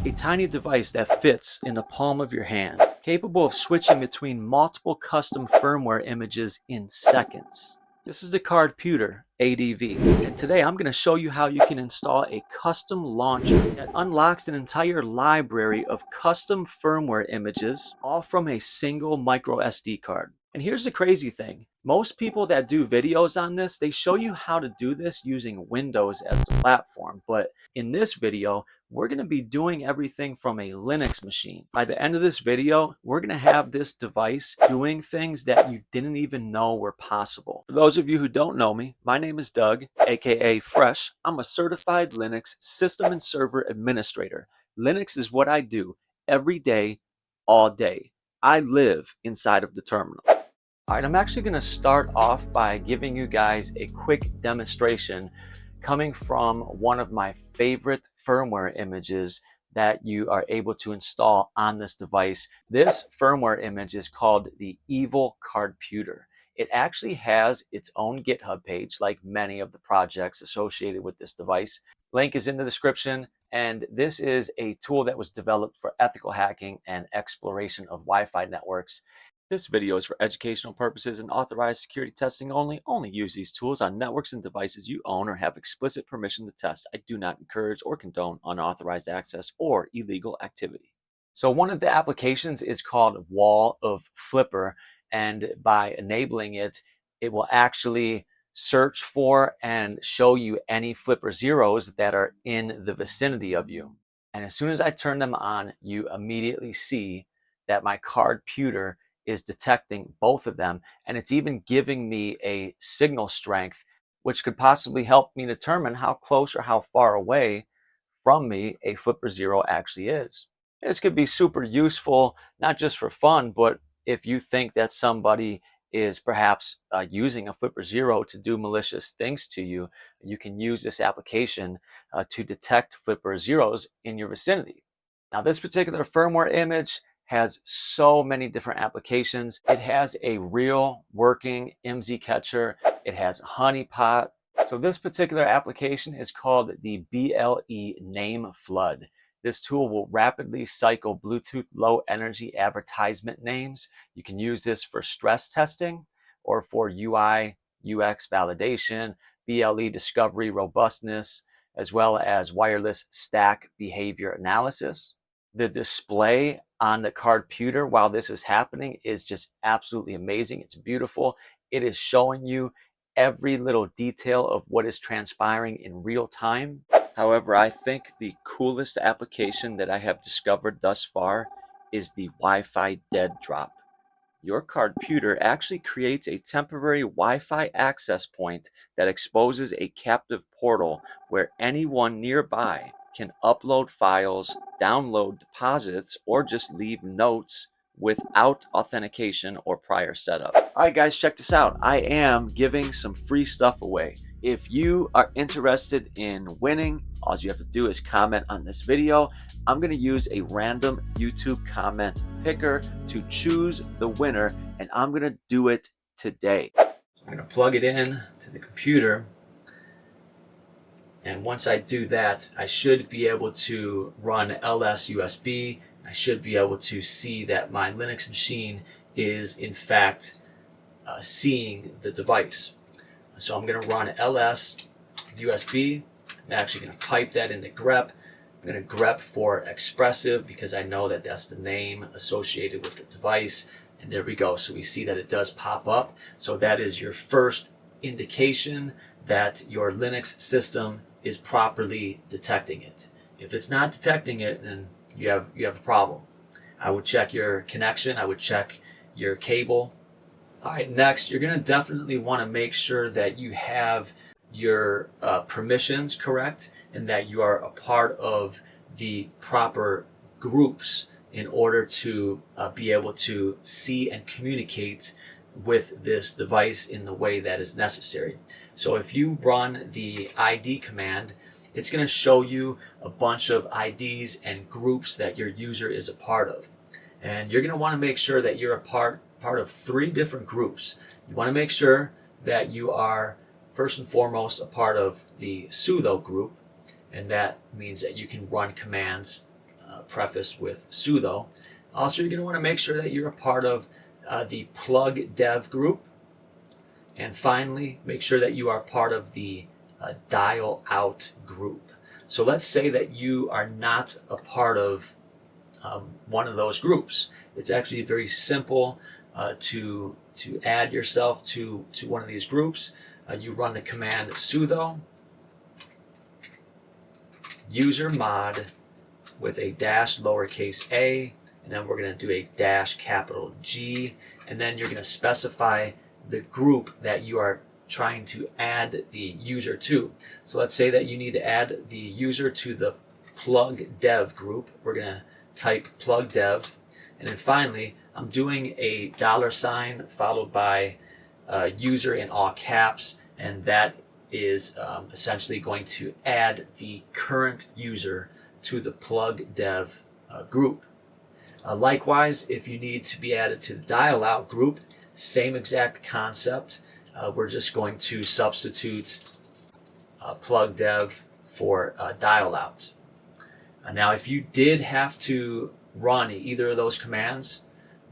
a tiny device that fits in the palm of your hand, capable of switching between multiple custom firmware images in seconds. This is the Cardputer ADV, and today I'm going to show you how you can install a custom launcher that unlocks an entire library of custom firmware images, all from a single microSD card. And here's the crazy thing. Most people that do videos on this, they show you how to do this using Windows as the platform. But in this video, we're going to be doing everything from a Linux machine. By the end of this video, we're going to have this device doing things that you didn't even know were possible. For those of you who don't know me, my name is Doug, aka Fresh. I'm a certified Linux system and server administrator. Linux is what I do every day, all day. I live inside of the terminal. All right, I'm actually going to start off by giving you guys a quick demonstration coming from one of my favorite firmware images that you are able to install on this device. This firmware image is called the EvilCardputer. It actually has its own GitHub page, like many of the projects associated with this device. Link is in the description, and this is a tool that was developed for ethical hacking and exploration of Wi-Fi networks. This video is for educational purposes and authorized security testing only. Only use these tools on networks and devices you own or have explicit permission to test. I do not encourage or condone unauthorized access or illegal activity. So one of the applications is called Wall of Flipper, and by enabling it, it will actually search for and show you any flipper zeros that are in the vicinity of you. And as soon as I turn them on, you immediately see that my Cardputer is detecting both of them, and it's even giving me a signal strength, which could possibly help me determine how close or how far away from me a flipper zero actually is. This could be super useful, not just for fun, but if you think that somebody is perhaps using a flipper zero to do malicious things to you, you can use this application to detect flipper zeros in your vicinity. Now, this particular firmware image has so many different applications. It has a real working MZ catcher. It has a honeypot. So this particular application is called the BLE name flood. This tool will rapidly cycle Bluetooth low energy advertisement names. You can use this for stress testing or for UI, UX validation, BLE discovery robustness, as well as wireless stack behavior analysis. The display on the Cardputer while this is happening is just absolutely amazing. It's beautiful. It is showing you every little detail of what is transpiring in real time. However, I think the coolest application that I have discovered thus far is the Wi-Fi Dead Drop. Your Cardputer actually creates a temporary Wi-Fi access point that exposes a captive portal where anyone nearby can upload files, download deposits, or just leave notes without authentication or prior setup. All right, guys, check this out. I am giving some free stuff away. If you are interested in winning, all you have to do is comment on this video. I'm going to use a random YouTube comment picker to choose the winner, and I'm going to do it today. So I'm going to plug it in to the computer. And once I do that, I should be able to run ls USB. I should be able to see that my Linux machine is in fact seeing the device. So I'm going to run ls USB. I'm actually going to pipe that into grep. I'm going to grep for expressive because I know that that's the name associated with the device. And there we go. So we see that it does pop up. So that is your first indication that your Linux system is properly detecting it. If it's not detecting it, then you have a problem. I would check your connection. I would check your cable. All right, next, you're going to definitely want to make sure that you have your permissions correct and that you are a part of the proper groups in order to be able to see and communicate with this device in the way that is necessary. So if you run the ID command, it's going to show you a bunch of IDs and groups that your user is a part of. And you're going to want to make sure that you're a part of 3 different groups. You want to make sure that you are first and foremost a part of the sudo group, and that means that you can run commands prefaced with sudo. Also, you're going to want to make sure that you're a part of the Plugdev group. And finally, make sure that you are part of the Dialout group. So let's say that you are not a part of one of those groups. It's actually very simple to add yourself to one of these groups. You run the command sudo user mod with a dash lowercase a, and then we're going to do a dash capital G, and then you're going to specify the group that you are trying to add the user to. So let's say that you need to add the user to the Plugdev group. We're going to type Plugdev, and then finally I'm doing a $sign followed by user in all caps, and that is essentially going to add the current user to the Plugdev group. Likewise, if you need to be added to the Dialout group, same exact concept. We're just going to substitute Plugdev for Dialout. Now, if you did have to run either of those commands,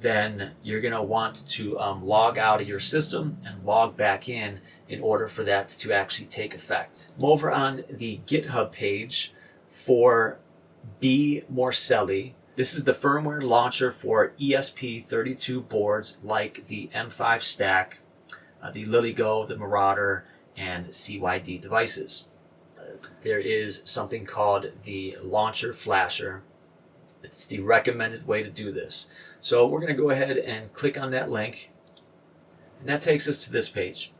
then you're going to want to log out of your system and log back in order for that to actually take effect. I'm over on the GitHub page for B. Morcelli. This is the firmware launcher for ESP32 boards like the M5 stack, the LilyGo, the Marauder, and CYD devices. There is something called the launcher flasher. It's the recommended way to do this. So we're going to go ahead and click on that link, and that takes us to this page.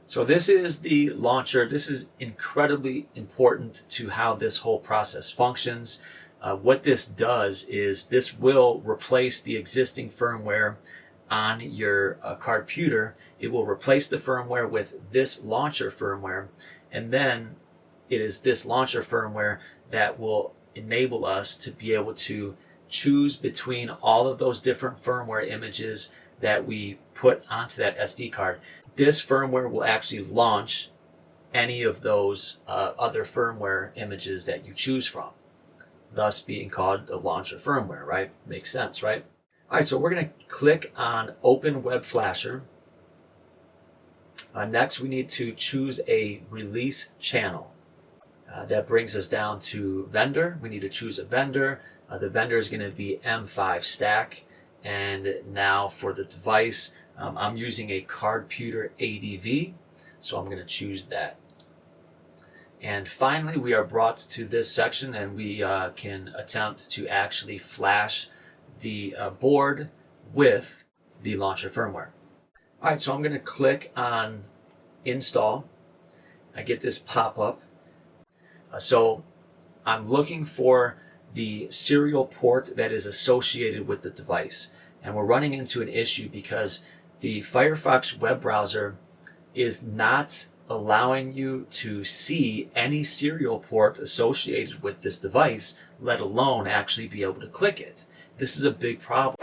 So this is the launcher. This is incredibly important to how this whole process functions. What this does is this will replace the existing firmware on your Cardputer. It will replace the firmware with this launcher firmware, and then it is this launcher firmware that will enable us to be able to choose between all of those different firmware images that we put onto that SD card. This firmware will actually launch any of those other firmware images that you choose from, thus being called the launcher firmware, right? Makes sense, right? All right, so we're going to click on Open Web Flasher. Next, we need to choose a release channel. That brings us down to vendor. We need to choose a vendor. The vendor is going to be M5 stack. And now for the device, I'm using a Cardputer ADV, so I'm going to choose that. And finally, we are brought to this section, and we can attempt to actually flash the board with the launcher firmware. All right, so I'm going to click on Install. I get this pop-up. So I'm looking for the serial port that is associated with the device. And we're running into an issue because the Firefox web browser is not allowing you to see any serial port associated with this device, let alone actually be able to click it. This is a big problem.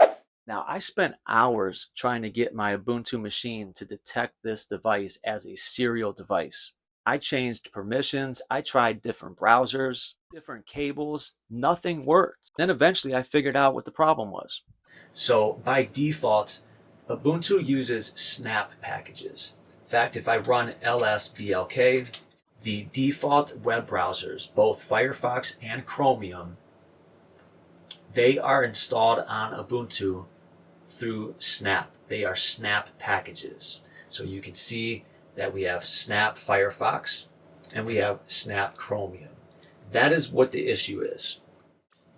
Now, I spent hours trying to get my Ubuntu machine to detect this device as a serial device. I changed permissions, I tried different browsers, different cables, nothing worked. Then eventually I figured out what the problem was. So by default, Ubuntu uses snap packages. In fact, if I run lsblk, the default web browsers, both Firefox and Chromium, they are installed on Ubuntu through snap. They are snap packages. So you can see that we have snap Firefox and we have snap Chromium. That is what the issue is.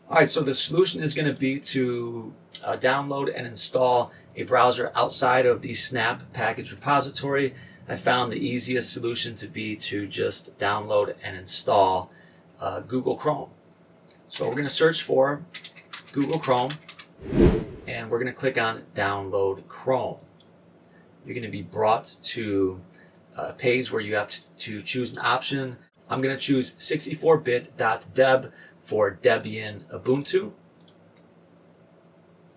All right, so the solution is going to be to download and install a browser outside of the snap package repository. I found the easiest solution to be to just download and install Google Chrome. So we're going to search for Google Chrome, and we're going to click on Download Chrome. You're going to be brought to a page where you have to choose an option. I'm going to choose 64bit.deb for Debian Ubuntu,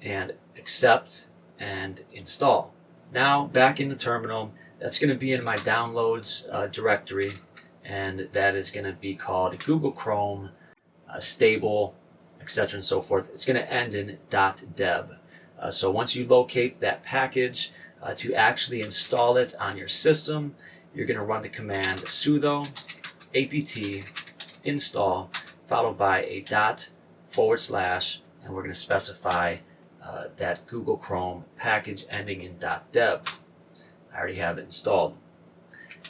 and accept and install. Now back in the terminal, that's going to be in my downloads directory, and that is going to be called Google Chrome stable etc. and so forth. It's going to end in .deb. So once you locate that package, to actually install it on your system, you're going to run the command sudo apt install followed by a // and we're going to specify that Google Chrome package ending in .deb. I already have it installed.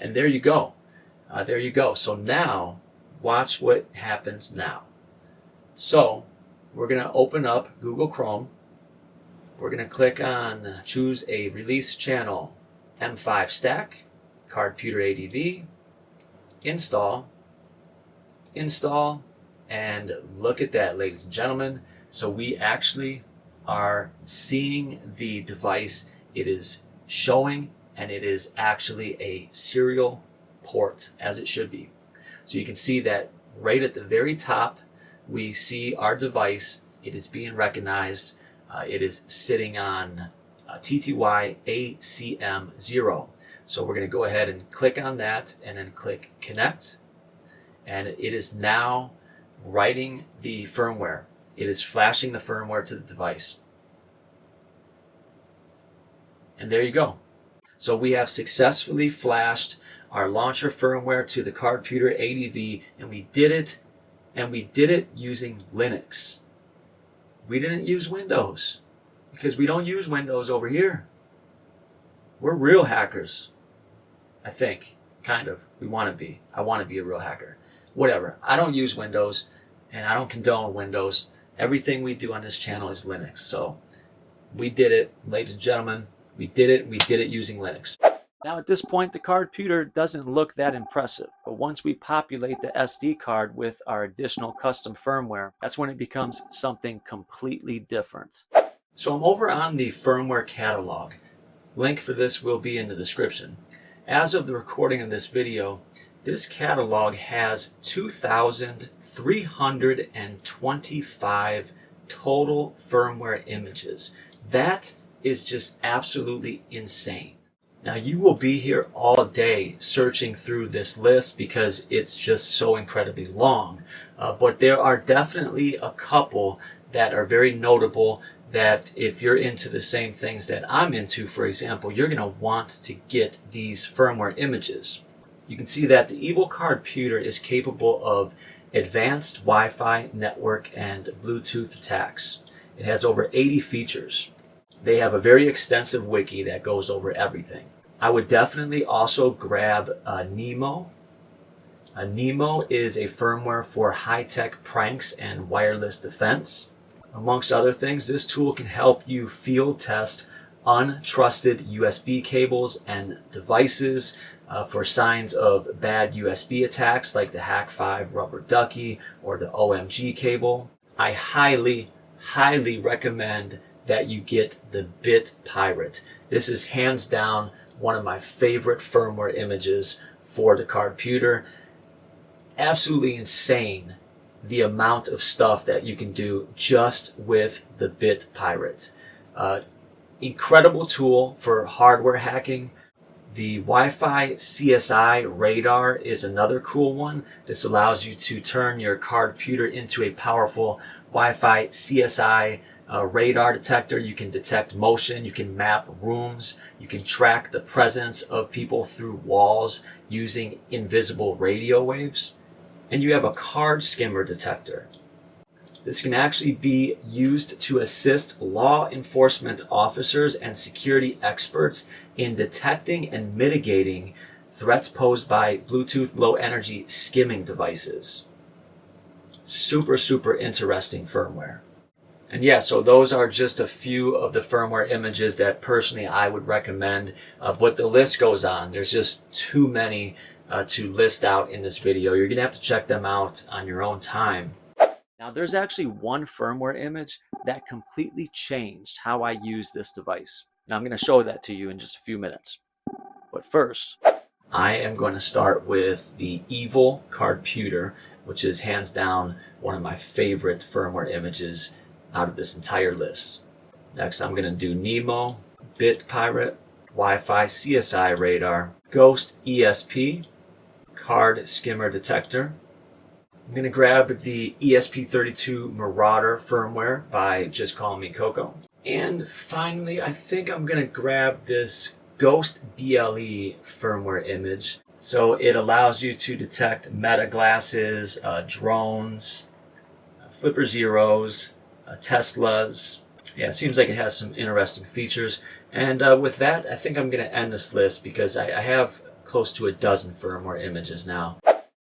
And there you go. There you go. So now, watch what happens now. So, we're going to open up Google Chrome. We're going to click on, choose a release channel, M5 stack, Cardputer ADV, install, and look at that, ladies and gentlemen. So we actually are seeing the device. It is showing, and it is actually a serial port, as it should be. So you can see that right at the very top, we see our device. It is being recognized. It is sitting on TTY ACM0. So we're going to go ahead and click on that and then click connect. And it is now writing the firmware. It is flashing the firmware to the device. And there you go. So we have successfully flashed our launcher firmware to the Cardputer ADV, and we did it using Linux. We didn't use Windows, because we don't use Windows over here. We're real hackers, I think, kind of. We want to be. I want to be a real hacker. Whatever. I don't use Windows, and I don't condone Windows. Everything we do on this channel is Linux. So we did it, ladies and gentlemen. We did it. We did it using Linux. Now at this point, the Cardputer doesn't look that impressive, but once we populate the SD card with our additional custom firmware, that's when it becomes something completely different. So I'm over on the firmware catalog. Link for this will be in the description. As of the recording of this video, this catalog has 2,325 total firmware images. That is just absolutely insane. Now you will be here all day searching through this list because it's just so incredibly long. But there are definitely a couple that are very notable that if you're into the same things that I'm into, for example, you're going to want to get these firmware images. You can see that the EvilCardputer is capable of advanced Wi-Fi, network, and Bluetooth attacks. It has over 80 features. They have a very extensive wiki that goes over everything. I would definitely also grab Nemo. Nemo is a firmware for high-tech pranks and wireless defense. Amongst other things, this tool can help you field test untrusted USB cables and devices for signs of bad USB attacks like the Hack5 rubber ducky or the OMG cable. I highly recommend that you get the Bit Pirate. This is hands down one of my favorite firmware images for the Cardputer. Absolutely insane the amount of stuff that you can do just with the Bit Pirate. Incredible tool for hardware hacking. The Wi-Fi CSI radar is another cool one. This allows you to turn your Cardputer into a powerful Wi-Fi CSI radar detector. You can detect motion, you can map rooms, you can track the presence of people through walls using invisible radio waves. And you have a card skimmer detector. This can actually be used to assist law enforcement officers and security experts in detecting and mitigating threats posed by Bluetooth low energy skimming devices. Super interesting firmware. And yeah, so those are just a few of the firmware images that personally I would recommend, but the list goes on. There's just too many to list out in this video. You're going to have to check them out on your own time. Now there's actually one firmware image that completely changed how I use this device. Now I'm going to show that to you in just a few minutes. But first, I am going to start with the EvilCardputer, which is hands down one of my favorite firmware images out of this entire list. Next, I'm going to do Nemo, Bit Pirate, Wi-Fi CSI radar, Ghost ESP, card skimmer detector, I'm going to grab the ESP32 Marauder firmware by Just Call Me Coco. And finally, I think I'm going to grab this Ghost BLE firmware image. So it allows you to detect meta glasses, drones, flipper zeros, Teslas. Yeah, it seems like it has some interesting features. And with that, I think I'm going to end this list because I have close to a dozen firmware images now.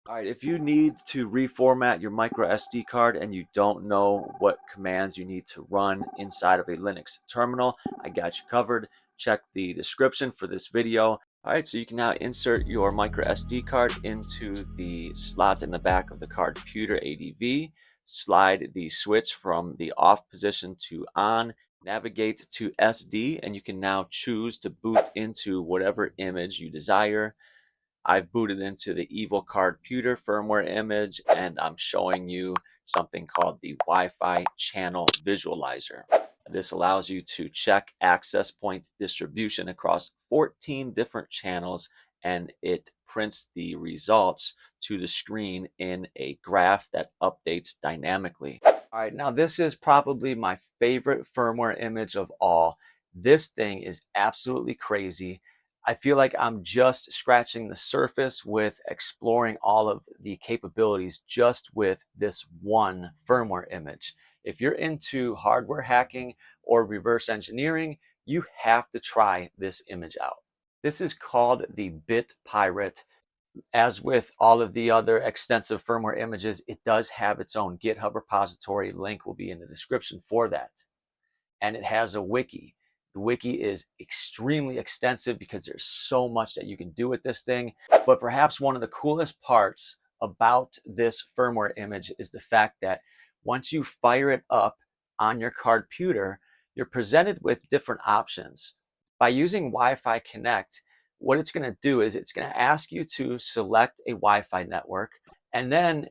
All right, if you need to reformat your microSD card and you don't know what commands you need to run inside of a Linux terminal, I got you covered. Check the description for this video. All right, so you can now insert your microSD card into the slot in the back of the Cardputer ADV, slide the switch from the off position to on, navigate to SD, and you can now choose to boot into whatever image you desire. I've booted into the EvilCardputer firmware image, and I'm showing you something called the Wi-Fi channel visualizer. This allows you to check access point distribution across 14 different channels, and it prints the results to the screen in a graph that updates dynamically. All right, now this is probably my favorite firmware image of all. This thing is absolutely crazy. I feel like I'm just scratching the surface with exploring all of the capabilities just with this one firmware image. If you're into hardware hacking or reverse engineering, you have to try this image out. This is called the Bit Pirate. As with all of the other extensive firmware images, it does have its own GitHub repository. Link will be in the description for that. And it has a wiki. The wiki is extremely extensive because there's so much that you can do with this thing. But perhaps one of the coolest parts about this firmware image is the fact that once you fire it up on your Cardputer, you're presented with different options. By using Wi-Fi Connect, what it's going to do is it's going to ask you to select a Wi-Fi network, and then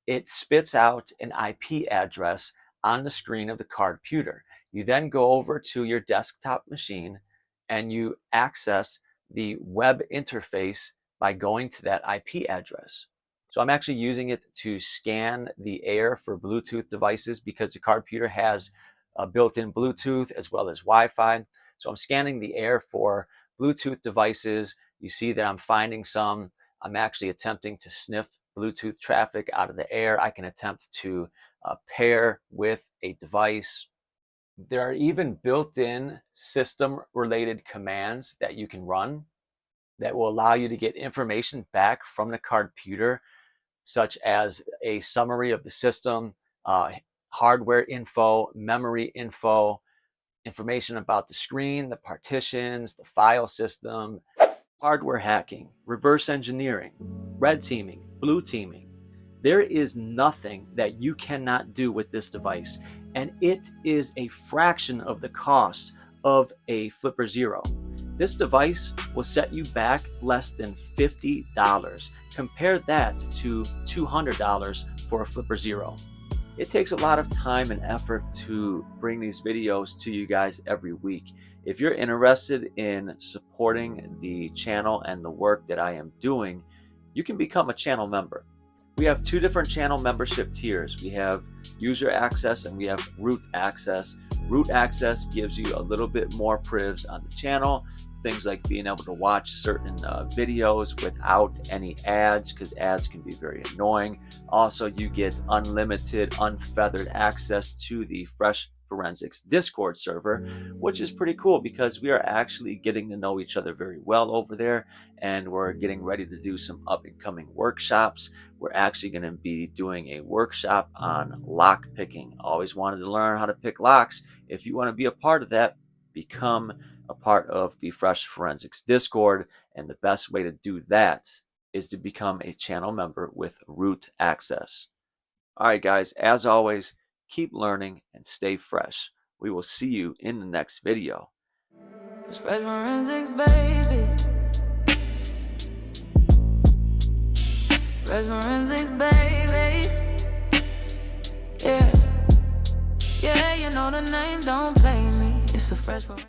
it spits out an IP address on the screen of the Cardputer. You then go over to your desktop machine and you access the web interface by going to that IP address. So I'm actually using it to scan the air for Bluetooth devices because the Cardputer has built-in Bluetooth as well as Wi-Fi. So I'm scanning the air for Bluetooth devices. You see that I'm finding some. I'm actually attempting to sniff Bluetooth traffic out of the air. I can attempt to pair with a device. There are even built-in system-related commands that you can run that will allow you to get information back from the Cardputer, such as a summary of the system, hardware info, memory info, information about the screen, the partitions, the file system, hardware hacking, reverse engineering, red teaming, blue teaming. There is nothing that you cannot do with this device, and it is a fraction of the cost of a Flipper Zero. This device will set you back less than $50. Compare that to $200 for a Flipper Zero. It takes a lot of time and effort to bring these videos to you guys every week. If you're interested in supporting the channel and the work that I am doing, you can become a channel member. We have two different channel membership tiers. We have user access and we have root access. Root access gives you a little bit more privs on the channel. Things like being able to watch certain videos without any ads, because ads can be very annoying. Also, you get unlimited, unfeathered access to the Fresh Forensics Discord server, which is pretty cool because we are actually getting to know each other very well over there, and we're getting ready to do some up and coming workshops. We're actually going to be doing a workshop on lock picking. Always wanted to learn how to pick locks. If you want to be a part of that, become a part of the Fresh Forensics Discord, and the best way to do that is to become a channel member with root access. All right, guys, as always, keep learning and stay fresh. We will see you in the next video. It's Fresh Forensics, baby. Fresh Forensics, baby. Yeah. Yeah, you know the name, don't play me. It's a Fresh Forensics.